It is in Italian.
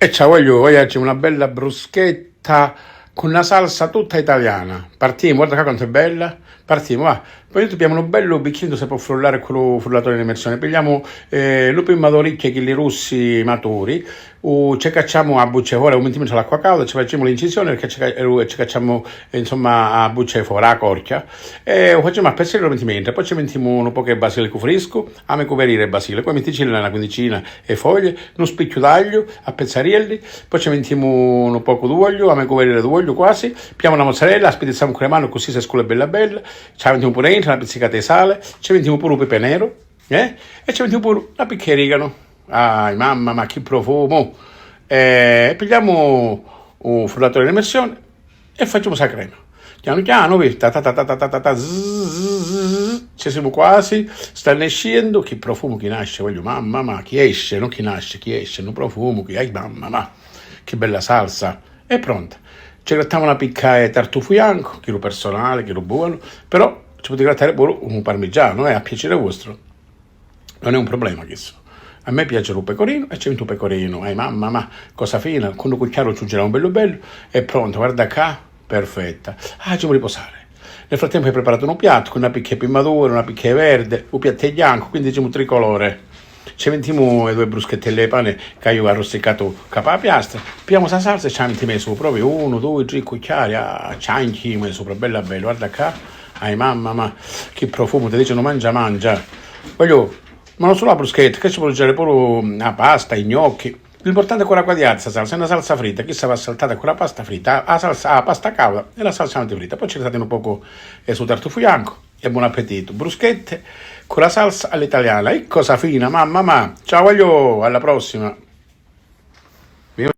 E ciao, voglio oggi una bella bruschetta con una salsa tutta italiana. Partiamo, guarda qua quanto è bella. Partiamo, va. Poi abbiamo un bello bicchino se può frullare quello frullatore in immersione. Pigliamo lupi madoricchi, quelli russi maturi. Ci cacciamo a bucce fuori, aumentiamo l'acqua calda, ci facciamo l'incisione perché ci cacciamo insomma a bucce fuori, a corchia. E facciamo a pezzettino, lo mettiamo dentro. Poi ci mettiamo un po' di basilico fresco, a me coprire il basilico. Poi mettiamo una quindicina e foglie, uno spicchio d'aglio a pezzarielli. Poi ci mettiamo un po' di olio, a me coprire l'olio quasi. Piamo la mozzarella, spezziamo con le mani così si scula bella bella. Ci mettiamo pure dentro una pizzicata di sale. Ci mettiamo pure un pepe nero. E ci mettiamo pure una picchia di origano. Ai mamma, ma che profumo! Pigliamo un frullatore in immersione e facciamo questa crema. Piano piano, ci siamo quasi, sta nascendo, che profumo che nasce, voglio, mamma, ma chi esce, non chi nasce, chi esce, non profumo, che, ai mamma, ma che bella salsa, è pronta. Ci grattiamo una picca di tartufo bianco, chilo personale, chilo buono, però ci potete grattare pure un parmigiano, a piacere vostro, non è un problema questo. A me piace un pecorino e c'è un pecorino, mamma, ma cosa fina, con un cucchiaio aggiungiamo un bello bello, è pronto, guarda qua, perfetta. Ci vuole riposare. Nel frattempo hai preparato un piatto con una picchia più madura, una picchia verde, un piatto bianco, quindi diciamo tricolore. Ci mettiamo le due bruschettelle di pane che io ho arrosticato capo alla piastra, pigliamo questa salsa e ci mettiamo sopra proprio 1, 2, 3 cucchiari, ci mettiamo sopra, bella bella, guarda qua, mamma, ma che profumo, ti dicono mangia. Voglio, ma non solo la bruschetta, che ci può mangiare pure la pasta, i gnocchi. L'importante è quella qua di alza salsa, è una salsa fritta, che va saltata con la pasta fritta, la pasta cauda e la salsa antifritta. Poi ci mettete un poco su tartufo bianco e buon appetito. Bruschette con la salsa all'italiana, e cosa fina, mamma, ciao voglio, alla prossima.